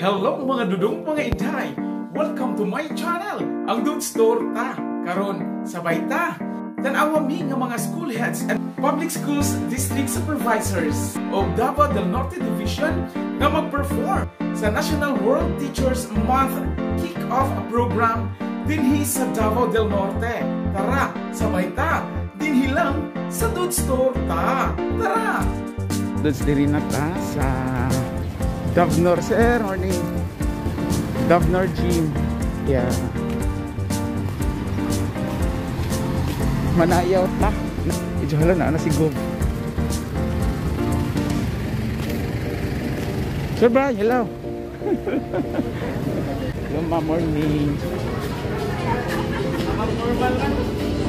Hello mga dudong, mga iday! Welcome to my channel, ang Dudes Torta. Karon, sabay ta! Tanawa mi nga mga school heads and public schools district supervisors of Davao del Norte Division nga mag-perform sa National World Teachers Month Kick-Off program dinhi sa Davao del Norte. Tara, sabay ta! Dinhi lang sa Dudes Torta. Tara! Dudes, diri na ta sa Governor, sir, morning. Governor Gym. Yeah. Manayaw ta. Medyo hala na si Gov. Sir Brian, hello. Hello, ma, morning.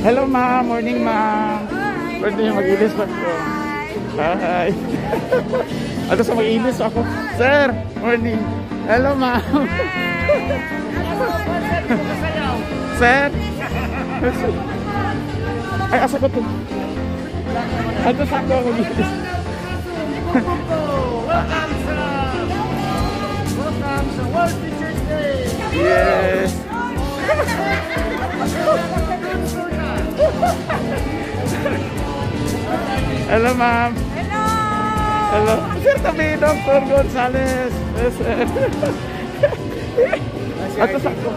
Hello, ma, morning, ma. Pwede mag-ilis pa ko. Hi. Ato sa mag-ilis ako. Sir, morning. Hello, ma'am. Sir. Ay, asa ko to. Ato sa ako mag-ilis. Welcome sa World Teachers Day. Yes. Hello, ma'am. Hello. Sir, tabi Dr. Gonzales. Yes, sir. Ato sa ako.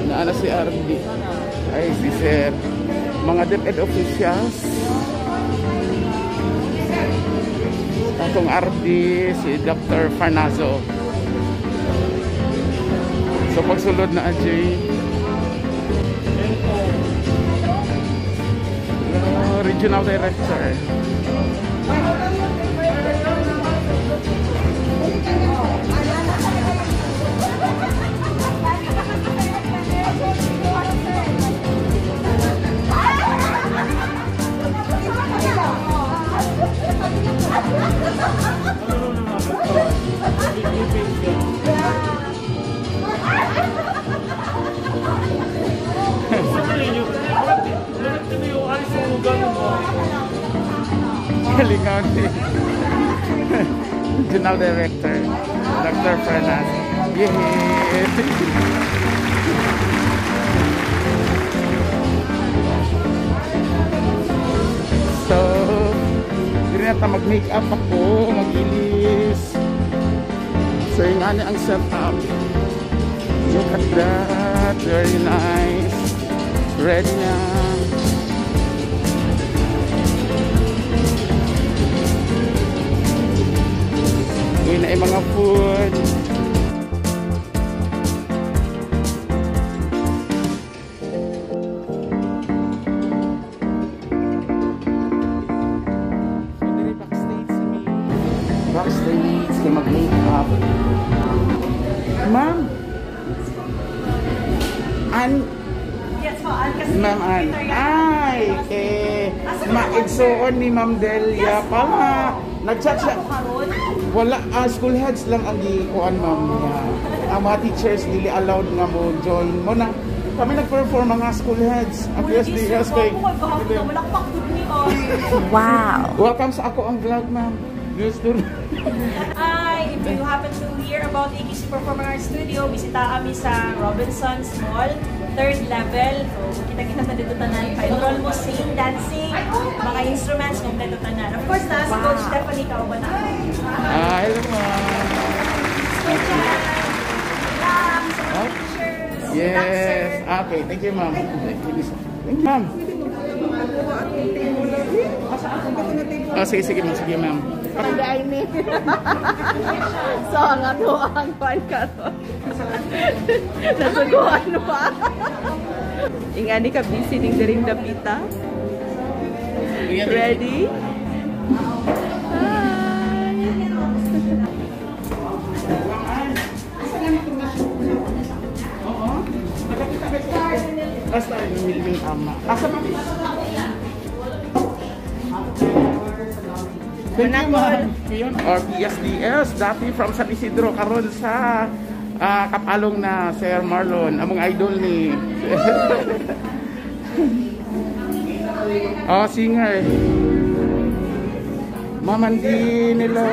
Naala si RD. Ay, si sir. Mga DepEd officials. Atong RD, si Dr. Farnazo. So, pagsulod na Ajay. Regional Director. Kalingati. Regional Director Dr. Fernan. Yes. So, hindi na mag-make up ako, mag-ilis. So, yung ano ang setup. Look at that, very nice. Ready na. Uy na yung mga food. So, diri backstage sa me. Backstage, kaya mag-make up. Ma'am! Yes po, kasi Ma'am Ann. Ay, maigsoon ni Ma'am Delia pala. Nag-chat siya. Wala, school heads lang ang gikuan, ma'am. Ang mga teachers dili allowed nga mo join mo na. Kami nag-perform mga school heads. Ang PSDS kay... Wow! Welcome sa ako ang vlog, ma'am. News to... If you happen to hear about AKC Performing Arts Studio, bisita kami sa Robinson's Mall, 3rd level. So, kita-kita na dito tanan. Enroll mo, sing, dancing, mga instruments, kompleto tanan. Of course, na si Coach Stephanie Kaubana. Hello, ma'am. Yes. Okay, thank you, ma'am. Thank you, ma'am. Oh, sige, ma'am. So, ang ato ang pan karon. Nasuguan pa. Ingani ka busy ning diring dapita. Ready? Basta yung ama. Asa pa? Thank you, ma'am. Or PSDS, dati from San Isidro, karon sa kapalong na Sir Marlon, among idol ni Oh, singer. Mamandi nila.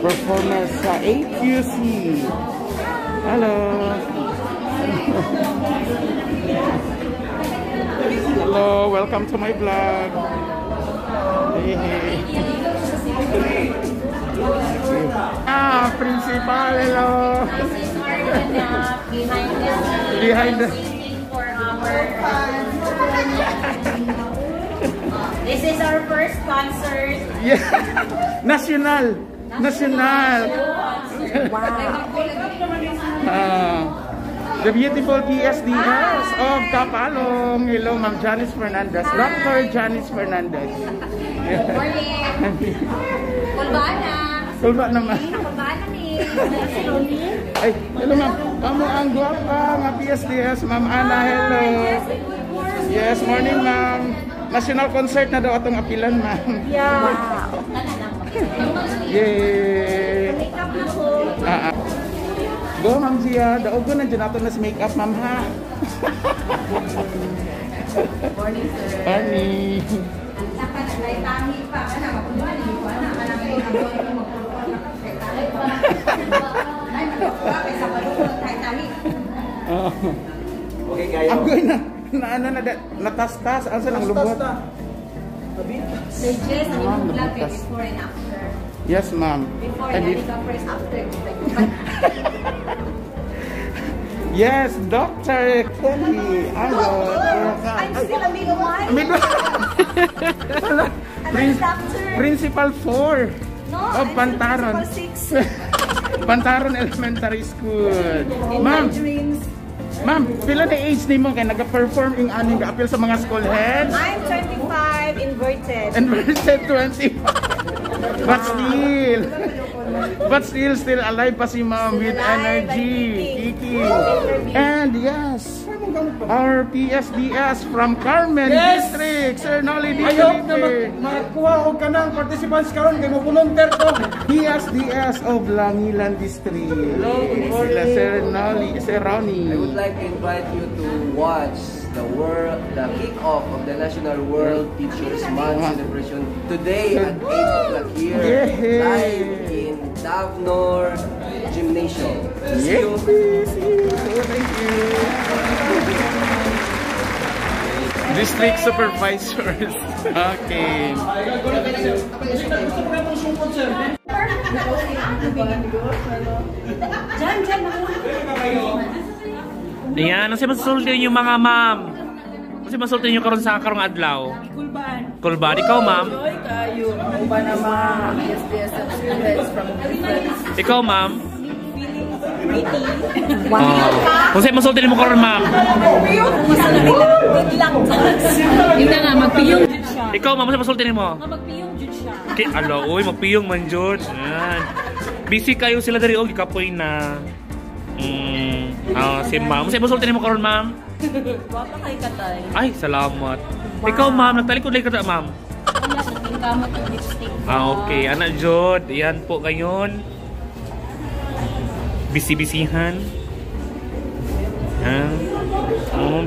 Performance sa AQC. Hello. Hello, welcome to my vlog. Hey, hey. Principal, hello. Behind the for our This is our first concert. Yeah. National. The beautiful PSDS of Kapalong. Hello, Ma'am Janice Fernandez. Dr. Janice Fernandez. Morning. Kulba naman. Kulbana ni. Ay, hello ma'am. Kamu ang guwapa nga PSDS, Ma'am Ana. Hello. Yes, morning ma'am. National concert na daw atong apilan, ma'am. Yeah. Yay. Makeup na ko. Go, Ma'am Zia. Daog ko na dyan nato na makeup, ma'am, ha? Morning, sir. Morning. Okay, kayo. Ang goy na natastas. Ang saan ang lubot? Sir Jess, ano yung vlog before and after? Yes, ma'am. Before And and if- first after. Yes, Dr. Kelly. I'm still a middle one. Amigo. Principal 4 No, of Pantaron. Principal 6. Pantaron Elementary School. In my dreams. Ma'am, pila na age nimo kay naga-perform ing aning ga-appeal sa mga school heads? I'm 25, inverted. And versus 20. But still alive pa si ma'am with energy, kicking. And yes, our PSDS from Carmen District, Sir Nolly D. Ayaw na makakuha ko ka ng participants karon kay mo volunteer ko. PSDS of Langilan District. Hello, sila Sir Nolly, Sir Ronnie. I would like to invite you to watch the kick-off of the National World Teachers Month celebration today at 8 o'clock here, live in Davnor Gymnasium. See you. Thank you. District supervisors. Okay. Ayan, kasi masulti yung mga ma'am. Kasi masulti nyo karon sa karong adlaw. Kulban. Ikaw, ma'am. Ikaw, ma'am. Wow. Kung sa'yo masulti mo karon, ma'am. Good luck. Yun na nga, magpiyong jud siya. Ikaw, ma'am, sa'yo masulti mo. Magpiyong jud siya. Alo, uy, magpiyong man, Jod. Ayan. Busy kayo sila dari, og ikapoy na. Si ma'am. Sa'yo masulti mo karon, ma'am. Wapa kay katay. Ay, salamat. Ikaw, ma'am, nagtalikod lang ka, ma'am. Wala, nagkamot ang lipstick. Okay. Anak Jod, yan po ngayon. Busy-busyhan.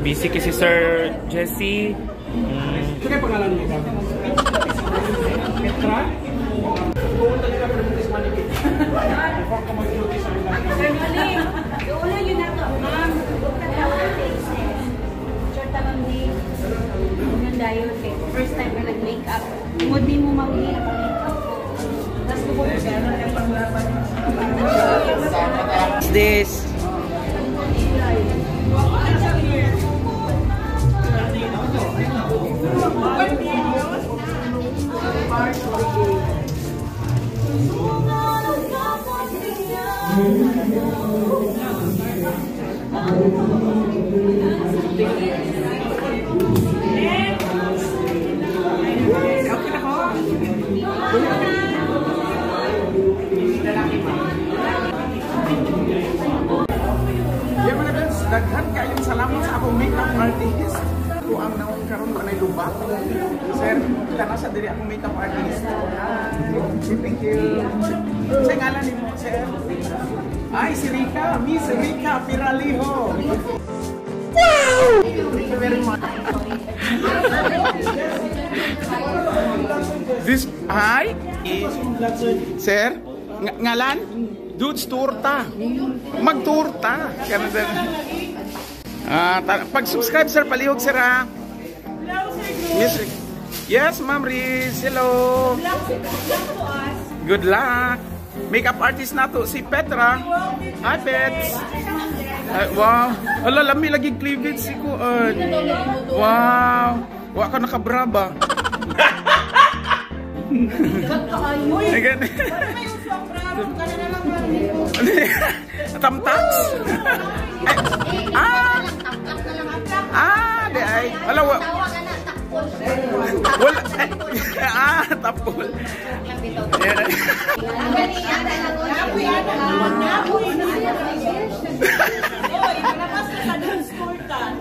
Busy kasi Sir Jesse. Sige pangalan mo ba? Petra? Sir Noli, doon yun na to. Ma'am, short tamang di. Yung dayo, first time na nag-makeup. Mood di mo mag-makeup ang makeup ko. Tapos ko po gano'n ang panglaban. What's this? Yeah, mga guys, daghan kayong salamat sa akong makeup artist. Kung ang naong karon ko na lubak. Sir, kita na sa diri akong makeup artist. Thank you. Sa ngalan ni mo, sir? Ay, si Rika. Miss Rika Piraliho. Wow! Thank you very much. This, hi? Sir? Ngalan? Dudes Torta. Magtorta. Pag-subscribe, sir, palihog, sir, ha? Yes, Ma'am Riz. Hello. Good luck. Makeup artist na to, si Petra. Hi, Pets. Wow. Ala, lami lagi cleavage si Kuan. Wow. Wa ka nakabraba. Tamtax. Di ay. Wala wa. Wala. Tapol.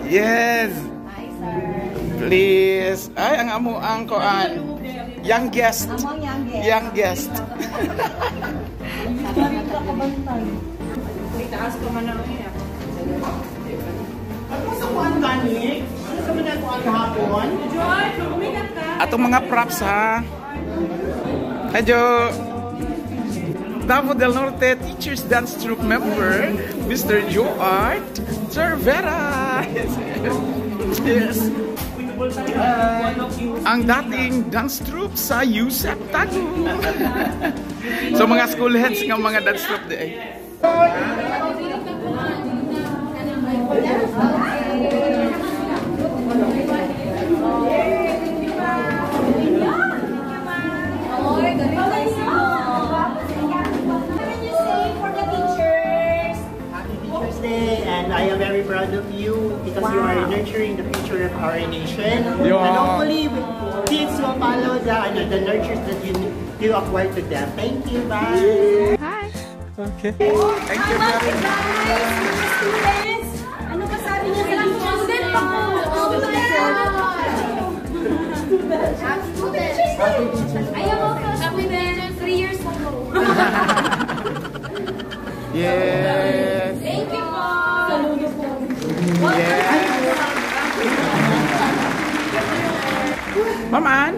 Yes. Please. Ay, ang amo ang koan. Young guest. Young guest. Taas ko man ang iya. Ano sa kuan gani? Ano sa mga kuan kahapon? Joy, umigat ka. Atong mga props, ha. Medyo Davao del Norte Teachers Dance Troupe member, Mr. Joe Art Cervera. Yes. Ang dating dance troupe sa USEP Tagu. So mga school heads ng mga dance troupe di ay. And I am very proud of you because you are nurturing the future of our nation. Yeah. And hopefully, kids will follow the nurtures that you acquire to them. Thank you. Bye. Hi. Okay. Thank you very much. Students, ano ba sabi niya sa student ako? Ayaw mo ka student 3 years ago. Yes. Thank you po. Saludo po. Yes. Ma'am Ann,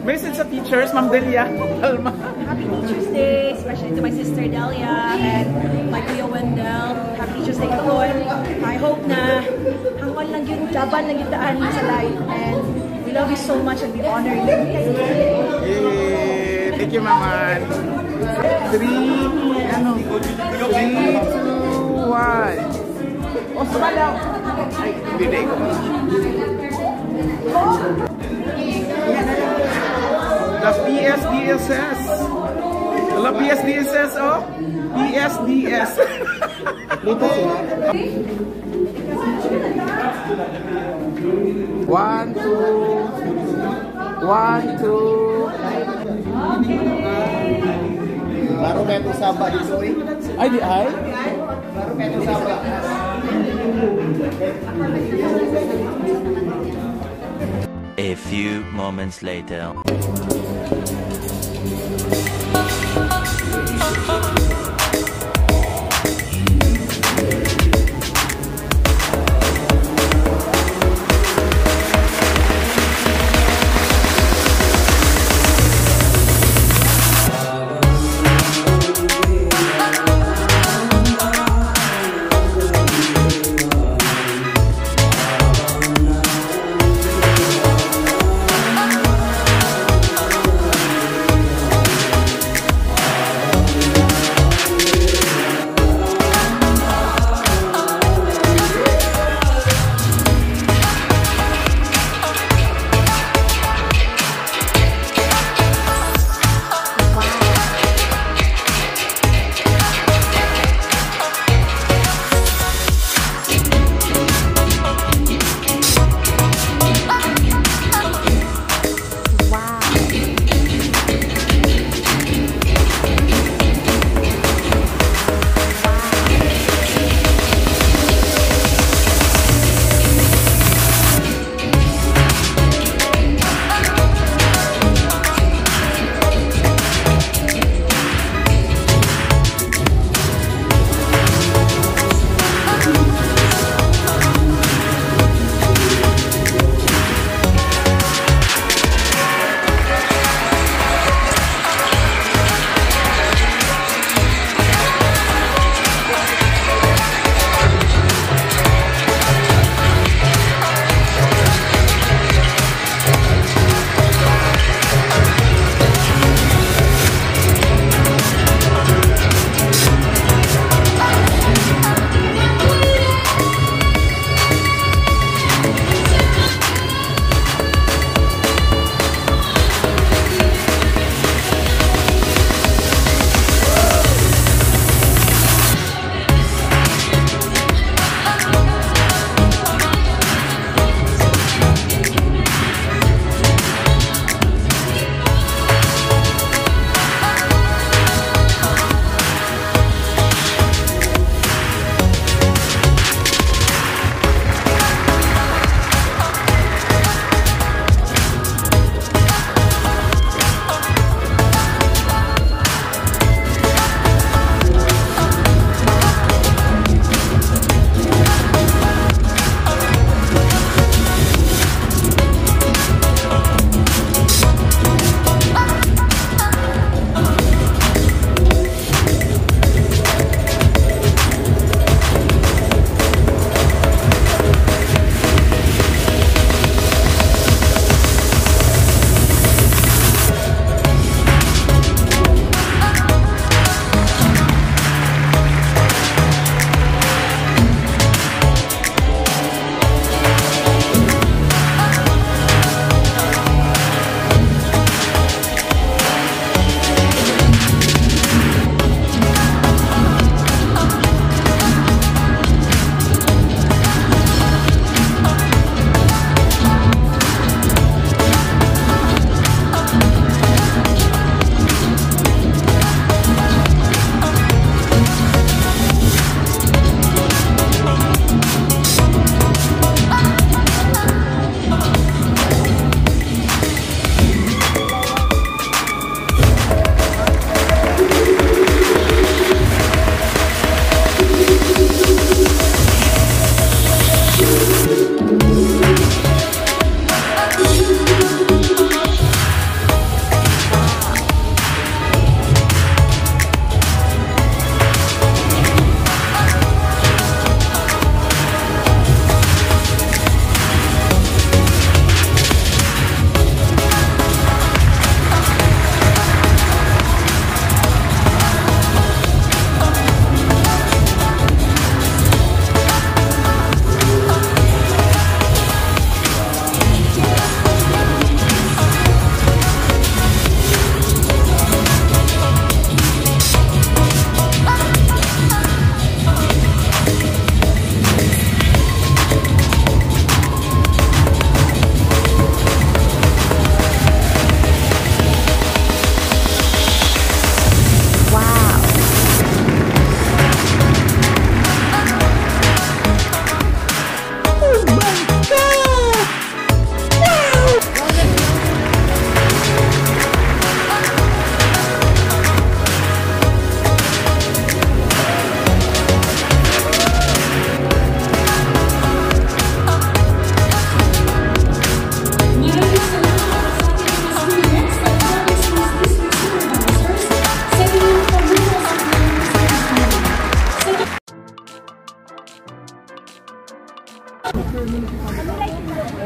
message sa teachers, Ma'am Delia. Alma. Happy Teacher's Day, especially to my sister Delia and my Kuya Wendell. Happy Teacher's Day ko. I hope na hangon lang yun, jaban lang yung daan sa life. And we love you so much and we honor you. Yay. Thank you, Ma'am Ann. 3, 2, 1. Oh, sumalaw. Ay, binay ko. The PSDSS. The PSDSS, oh. PSDS. Dito sila. 1, 2. 1, 2. Baru kayo sabah dito eh. Ay, di ay? Baru kayo sabah. A few moments later.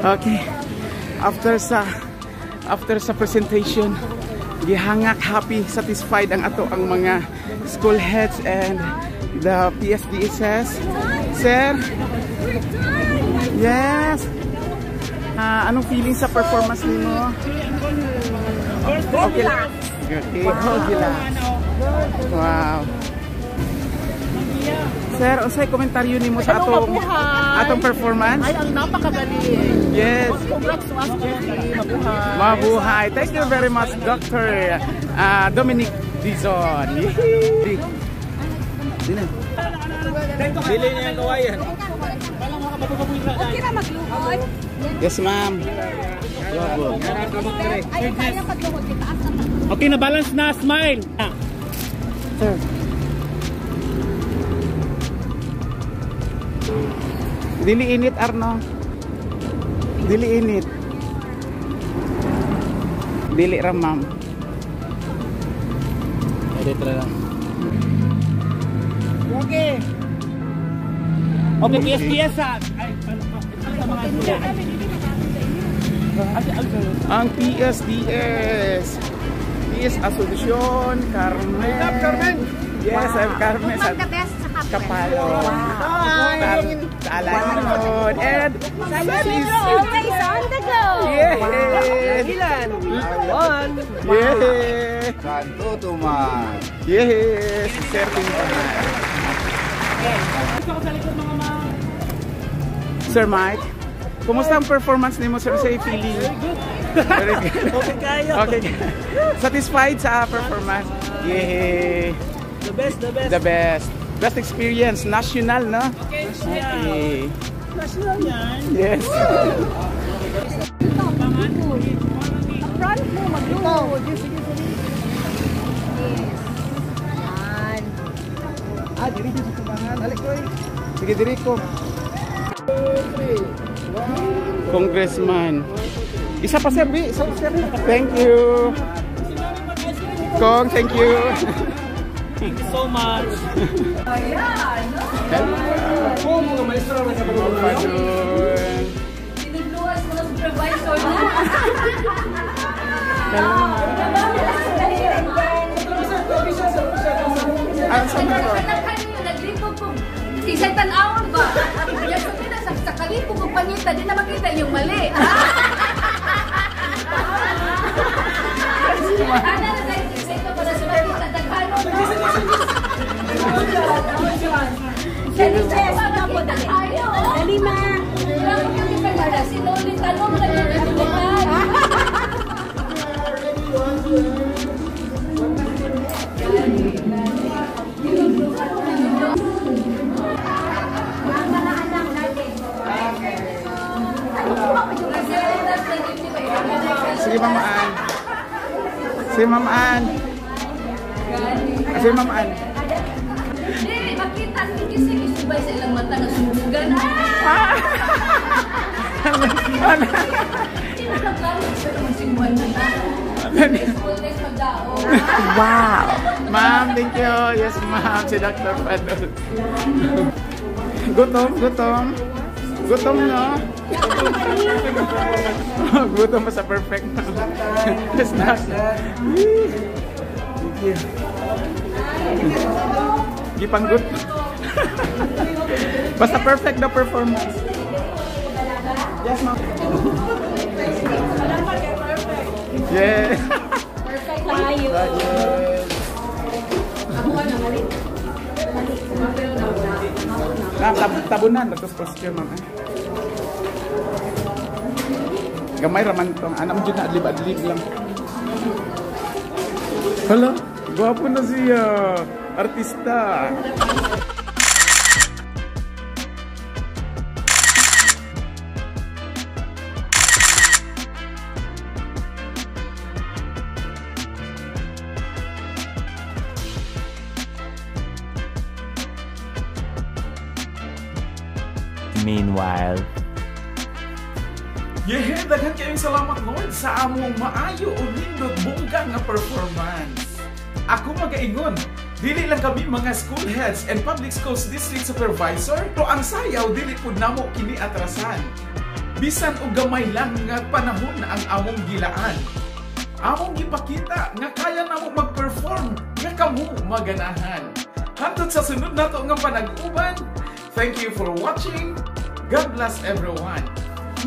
Okay. After sa presentation, gihangak happy, satisfied ang mga school heads and the PSDSS. Sir? Yes. Anong feeling sa performance nimo? Okay lang. Okay lang. Wow. Sir, unsay komentaryo nimo sa atong performance? Ay, ang napakagaling. Yes. Congrats to us, Jenny. Mabuhay. Mabuhay. Thank you very much, Dr. Dominic Dizon. Dili niya ang kawayan. Okay na maglukod. Yes, ma'am. Okay na, balance na, smile. Sir. Dili init, Arno. Dili init. Dili ra, ma'am. Okay. Okay, PSDS ha. Ang PSDS. PS Asuncion Carmen. Yes, I'm Carmen. Kapalo. Talanod. And Always on the go. yes. Ilan? Yes. Santo Tomas. Yes. Sir Tintaman. Sir Mike, kumusta ang performance nimo, sir? Say feeling. Very good. Okay kayo. Okay. Satisfied sa performance? Yeah. The best. The best. Best experience, national, no? Okay. National yan. Yes. Front mo, maglukod. Diri dito sa bangan. Alik ko. Sige, diri ko. Congressman. Isa pa, sir, B. Isa pa, sir. Thank you. Kong, thank you. Thank you so much. Oh, mga maestro na sa pagpapadun. Tinuluwas mo ng supervisor na. Ano sa mga ko? Isang tanawon ba? Yan sa pina, sa kalipo kong pangita, di na makita yung mali. Ana na tayo ito para sa makita, daghano na. Dali, Jess, ito po, dali. Dali, ma. Sinulit, tanong na yun. Sige, Mama Ann. Sige, Mama Ann. Sige, Mama Ann. Dili, makita, sige-sige-subay sa ilang mata na sumugan. Wow. Ma'am, thank you. Yes, ma'am. Si Dr. Padol. Gutom, no? Gutom mo sa perfect. Yes, not. Thank you. Gipanggut. Basta perfect na performance. Yes, ma'am. Yeah. Perfect tayo. Tabunan, bagus posture, ma'am. Gamay raman tong anam jud na adlib-adlib lang. Hala, gwapo na siya. Artista. Meanwhile, Yeah, daghan kayong salamat Lord sa among maayo o nindot bongga nga performance. Ako magaingon, dili lang kami mga school heads and public schools district supervisor, pero ang sayaw dili pud namo kini atrasan. Bisan og gamay lang nga panahon ang among gilaan. Among gipakita nga kaya namo mag-perform nga kamo maganahan. Hantod sa sunod nato nga panag-uban. Thank you for watching. God bless everyone.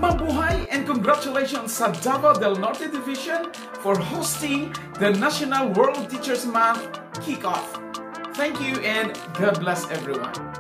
Mabuhay and congratulations sa Davao del Norte Division for hosting the National World Teachers Month Kickoff. Thank you and God bless everyone.